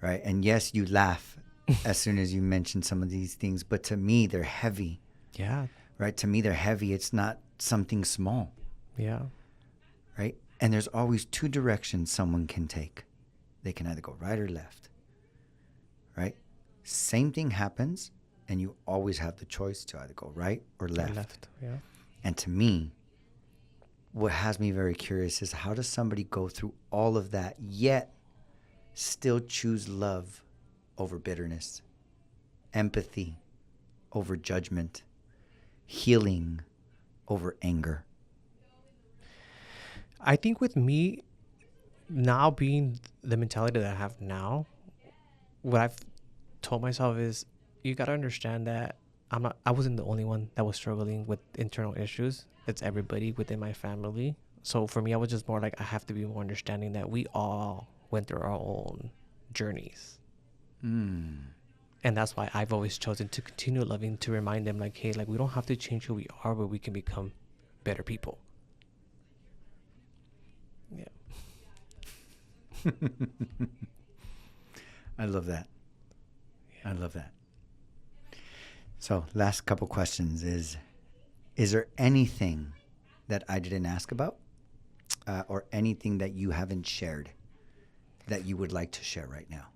B: right? And yes, you laugh as soon as you mention some of these things, but to me, they're heavy.
A: Yeah.
B: Right? To me, they're heavy. It's not something small.
A: Yeah.
B: Right? And there's always two directions someone can take. They can either go right or left. Right? Same thing happens, and you always have the choice to either go right or left.
A: Yeah.
B: And to me, what has me very curious is, how does somebody go through all of that yet still choose love over bitterness, empathy over judgment, healing over anger?
A: I think with me now being the mentality that I have now, what I've told myself is, you got to understand that I wasn't the only one that was struggling with internal issues. It's everybody within my family. So for me, I was just more like, I have to be more understanding that we all went through our own journeys. And that's why I've always chosen to continue loving, to remind them like, hey, like, we don't have to change who we are, but we can become better people. Yeah.
B: I love that. I love that. So last couple questions is there anything that I didn't ask about or anything that you haven't shared that you would like to share right now?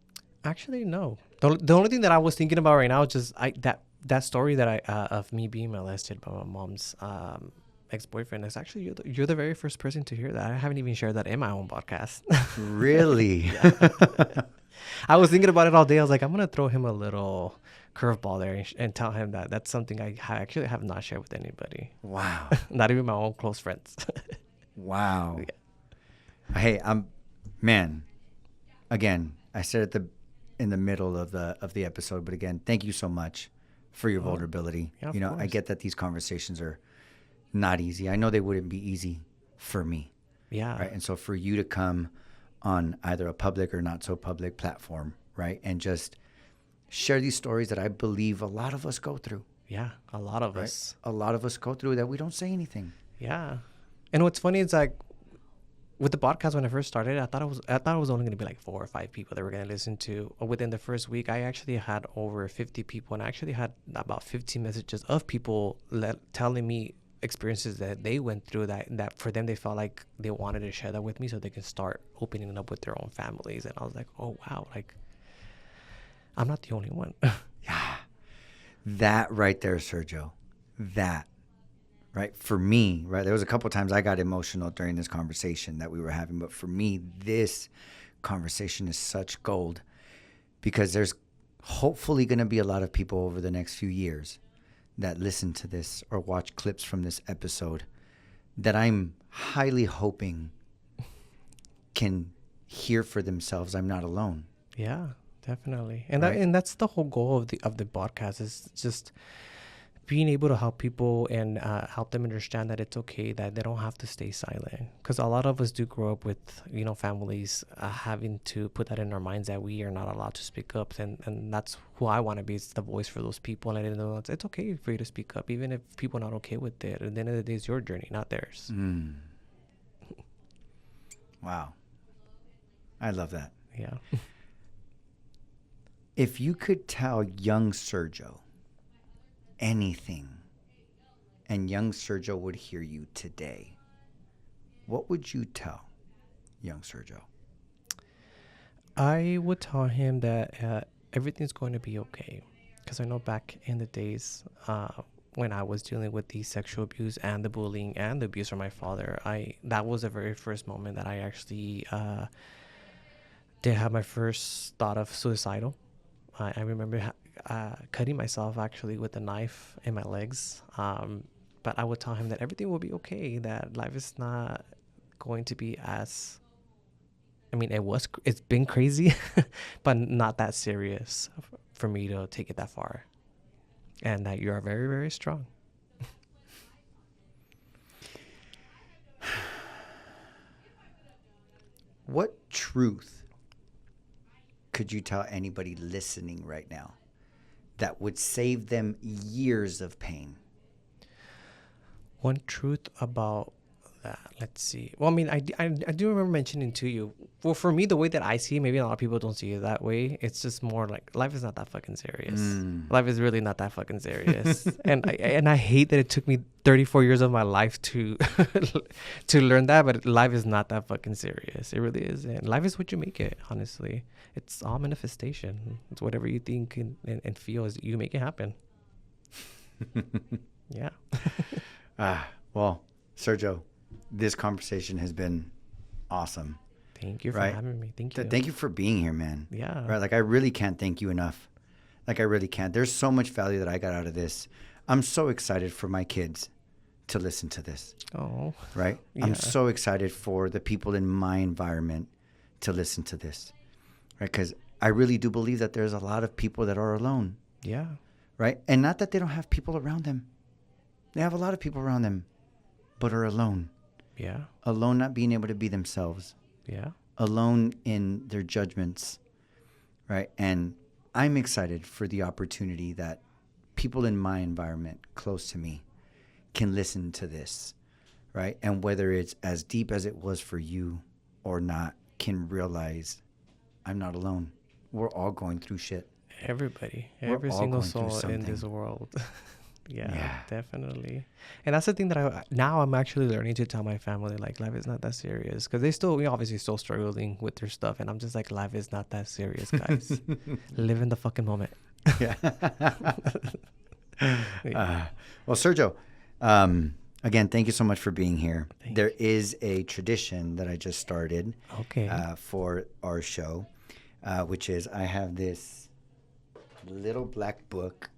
A: Actually, no. The only thing that I was thinking about right now is just that story that I of me being molested by my mom's ex-boyfriend is actually, you're the very first person to hear that. I haven't even shared that in my own podcast.
B: Really?
A: I was thinking about it all day. I was like, I'm gonna throw him a little curveball there and tell him that that's something I actually have not shared with anybody.
B: Wow.
A: Not even my own close friends.
B: Wow.
A: Yeah.
B: Hey, man, again, I said in the middle of the episode, but again, thank you so much for your vulnerability.
A: Yeah,
B: I get that these conversations are not easy. I know they wouldn't be easy for me.
A: Yeah.
B: Right. And so for you to come on either a public or not so public platform, right, and just share these stories that I believe a lot of us go through.
A: Yeah, a lot of
B: right?
A: us.
B: A lot of us go through that we don't say anything.
A: Yeah. And what's funny is, like, with the podcast, when I first started, I thought it was only going to be like 4 or 5 people that were going to listen to. Within the first week, I actually had over 50 people, and I actually had about 15 messages of people telling me experiences that they went through, that for them, they felt like they wanted to share that with me so they can start opening it up with their own families. And I was like, oh, wow, like, I'm not the only one.
B: Yeah. That right there, Sergio. That. Right? For me, right? There was a couple of times I got emotional during this conversation that we were having. But for me, this conversation is such gold, because there's hopefully going to be a lot of people over the next few years that listen to this or watch clips from this episode that I'm highly hoping can hear for themselves, I'm not alone.
A: Yeah, definitely. And
B: Right?
A: that's the whole goal of the podcast, is just being able to help people and help them understand that it's okay, that they don't have to stay silent. Because a lot of us do grow up with, families having to put that in our minds that we are not allowed to speak up. And that's who I want to be, is the voice for those people. And I didn't know it's okay for you to speak up, even if people are not okay with it. At the end of the day, it's your journey, not theirs.
B: Wow. I love that.
A: Yeah.
B: If you could tell young Sergio anything, and young Sergio would hear you today, what would you tell young Sergio?
A: I would tell him that everything's going to be okay. Because I know back in the days when I was dealing with the sexual abuse and the bullying and the abuse from my father, that was the very first moment that I actually did have my first thought of suicidal. I remember cutting myself actually with a knife in my legs. But I would tell him that everything will be okay, that life is not going to be as, I mean, it's been crazy, but not that serious for me to take it that far. And that you are very, very strong.
B: What truth could you tell anybody listening right now that would save them years of pain?
A: One truth about that, let's see. Well, I mean, I do remember mentioning to you. Well, for me, the way that I see it, maybe a lot of people don't see it that way. It's just more like life is not that fucking serious. Life is really not that fucking serious. and I hate that it took me 34 years of my life to to learn that, but life is not that fucking serious. It really isn't. Life is what you make it, honestly. It's all manifestation. It's whatever you think and feel is you make it happen. Yeah.
B: Well, Sergio, this conversation has been awesome.
A: Thank you for having me. Thank you.
B: Thank you for being here, man.
A: Yeah.
B: Right. Like, I really can't thank you enough. Like, I really can't. There's so much value that I got out of this. I'm so excited for my kids to listen to this.
A: Oh.
B: Right.
A: Yeah.
B: I'm so excited for the people in my environment to listen to this. Right. Because I really do believe that there's a lot of people that are alone.
A: Yeah.
B: Right. And not that they don't have people around them. They have a lot of people around them, but are alone.
A: Yeah.
B: Alone, not being able to be themselves.
A: Yeah.
B: Alone in their judgments. Right. And I'm excited for the opportunity that people in my environment close to me can listen to this. Right. And whether it's as deep as it was for you or not, can realize I'm not alone. We're all going through shit.
A: Everybody.
B: We're
A: Every
B: all
A: single
B: going through
A: soul in
B: something.
A: this world. Yeah, definitely. And that's the thing that now I'm actually learning to tell my family, like, life is not that serious. Because we obviously still struggling with their stuff. And I'm just like, life is not that serious, guys. Live in the fucking moment.
B: Yeah. Well, Sergio, again, thank you so much for being here. There is a tradition that I just started for our show, which is I have this little black book.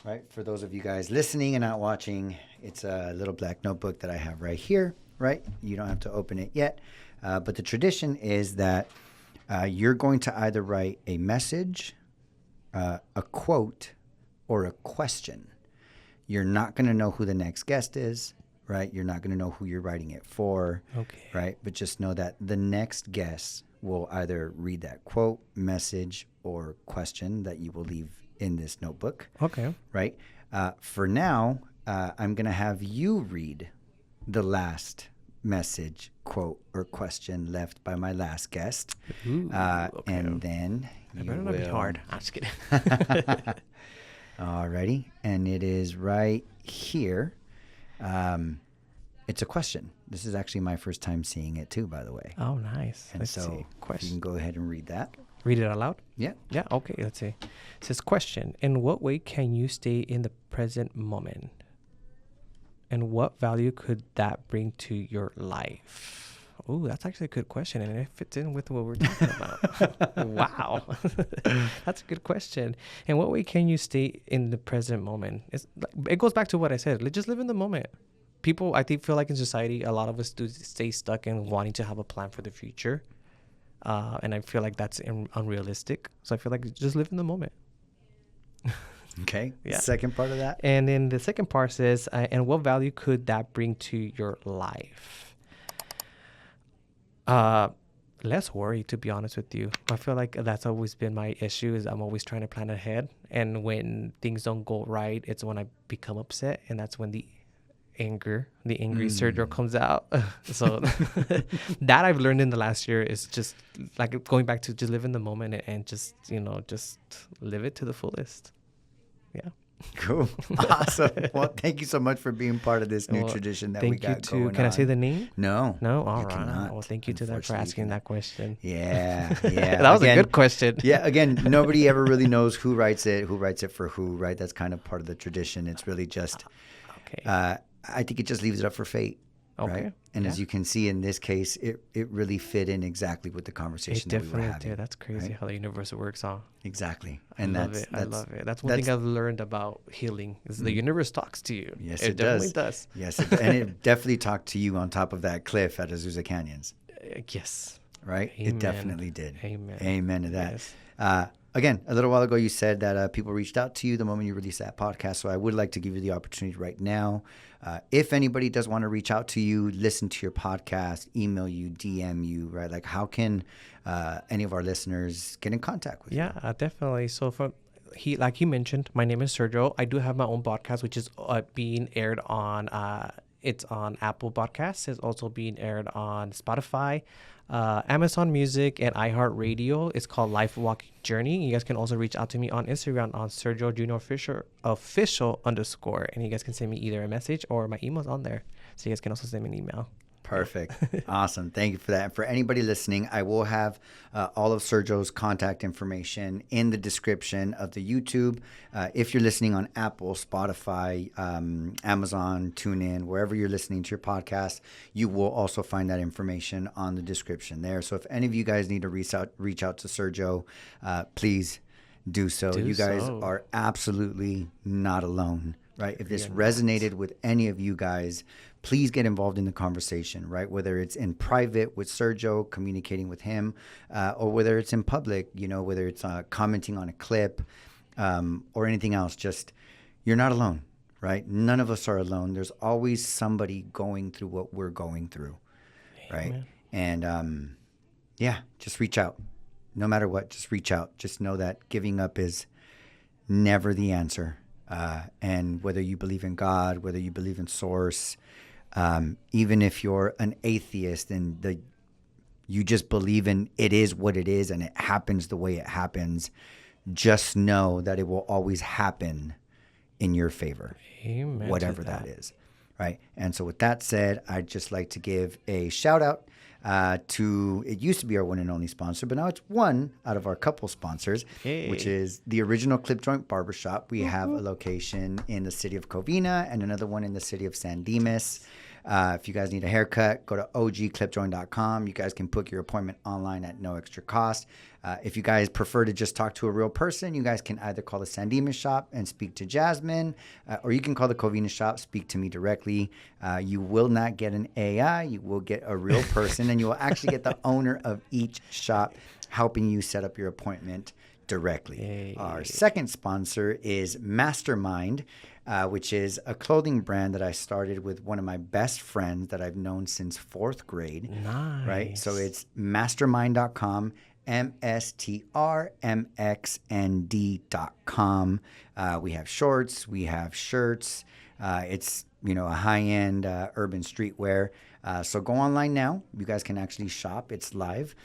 B: Right, for those of you guys listening and not watching, it's a little black notebook that I have right here, right? You don't have to open it yet. But the tradition is that you're going to either write a message, a quote, or a question. You're not going to know who the next guest is, right? You're not going to know who you're writing it for, right? But just know that the next guest will either read that quote, message, or question that you will leave in this notebook. Right. For now, I'm going to have you read the last message, quote, or question left by my last guest.
A: Ooh,
B: and then
A: it better not be hard. I'm just kidding.
B: Alrighty. And it is right here. It's a question. This is actually my first time seeing it too, by the way.
A: Oh, nice.
B: And
A: Let's
B: so
A: see.
B: you can go ahead and read that.
A: Read it out loud?
B: Yeah.
A: Yeah, okay, let's see. It says, question, in what way can you stay in the present moment? And what value could that bring to your life? Oh, that's actually a good question, and it fits in with what we're talking about. Wow. That's a good question. In what way can you stay in the present moment? It goes back to what I said. Just live in the moment. People, I think, feel like in society, a lot of us do stay stuck in wanting to have a plan for the future. And I feel like that's unrealistic. So I feel like just live in the moment.
B: Okay.
A: Yeah.
B: Second part of that.
A: And then the second part says, and what value could that bring to your life? Less worry, to be honest with you. I feel like that's always been my issue, is I'm always trying to plan ahead. And when things don't go right, it's when I become upset. And that's when anger. The angry Sergio comes out. So that I've learned in the last year is just like going back to just live in the moment and just, just live it to the fullest. Yeah.
B: Cool. Awesome. Well, thank you so much for being part of this new
A: Well,
B: tradition that we
A: thank you
B: got going
A: Can I say
B: on.
A: the name?
B: No.
A: No? All
B: you
A: right.
B: cannot.
A: Well, thank you to them for
B: Unfortunately, you
A: asking
B: cannot.
A: that question.
B: Yeah.
A: That was a good question.
B: Yeah, again, nobody ever really knows who writes it for who, right? That's kind of part of the tradition. It's really just,
A: Okay.
B: I think it just leaves it up for fate,
A: Okay.
B: right? And as you can see in this case, it really fit in exactly with the conversation
A: It
B: that we were
A: definitely
B: having.
A: did. That's crazy
B: right?
A: how the universe works, huh?
B: Exactly. And
A: I love it. That's one thing I've learned about healing is the universe talks to you.
B: Yes,
A: it definitely
B: does.
A: does.
B: Yes, and it definitely talked to you on top of that cliff at Azusa Canyons,
A: Yes.
B: right?
A: Amen.
B: It definitely did.
A: Amen.
B: Amen to that.
A: Yes.
B: Again, a little while ago, you said that people reached out to you the moment you released that podcast. So I would like to give you the opportunity right now. If anybody does want to reach out to you, listen to your podcast, email you, DM you, right? Like, how can any of our listeners get in contact with you?
A: Yeah, definitely. So like he mentioned, my name is Sergio. I do have my own podcast, which is being aired on. It's on Apple Podcasts. It's also being aired on Spotify, Amazon Music, and iHeartRadio. It's called Life Walking Journey. You guys can also reach out to me on Instagram on Sergio Junior official _, and you guys can send me either a message or my email's on there. So you guys can also send me an email.
B: Perfect. Awesome. Thank you for that. And for anybody listening, I will have all of Sergio's contact information in the description of the YouTube. If you're listening on Apple, Spotify, Amazon, TuneIn, wherever you're listening to your podcast, you will also find that information on the description there. So if any of you guys need to reach out to Sergio, please do so. You guys are absolutely not alone, right? If this resonated with any of you guys, please get involved in the conversation, right? Whether it's in private with Sergio, communicating with him, or whether it's in public, whether it's commenting on a clip or anything else, just you're not alone, right? None of us are alone. There's always somebody going through what we're going through, right? And just reach out. No matter what, just reach out. Just know that giving up is never the answer. And whether you believe in God, whether you believe in Source, even if you're an atheist and you just believe in it is what it is and it happens the way it happens, just know that it will always happen in your favor.
A: Amen.
B: Whatever that is, right? And so with that said, I'd just like to give a shout out to, it used to be our one and only sponsor, but now it's one out of our couple sponsors, which is the Original Clip Joint Barbershop. We have a location in the city of Covina and another one in the city of San Dimas. If you guys need a haircut, go to ogclipjoint.com. You guys can book your appointment online at no extra cost. If you guys prefer to just talk to a real person, you guys can either call the San Dimas shop and speak to Jasmine, or you can call the Covina shop, speak to me directly. You will not get an AI. You will get a real person, and you will actually get the owner of each shop helping you set up your appointment directly.
A: Hey.
B: Our second sponsor is Mastermind, which is a clothing brand that I started with one of my best friends that I've known since 4th grade.
A: Nice.
B: Right? So it's mastermind.com, MSTRMXND.com. We have shorts, we have shirts. It's, a high-end urban streetwear. So go online now. You guys can actually shop. It's live.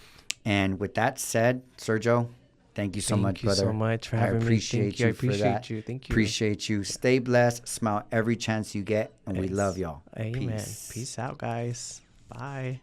B: And with that said, Sergio, thank you so much, brother.
A: Thank you so much for having me.
B: I appreciate you.
A: I appreciate
B: for that.
A: you. Thank you.
B: Appreciate you. Stay blessed. Smile every chance you get. And we love y'all.
A: Amen.
B: Peace.
A: Peace out, guys. Bye.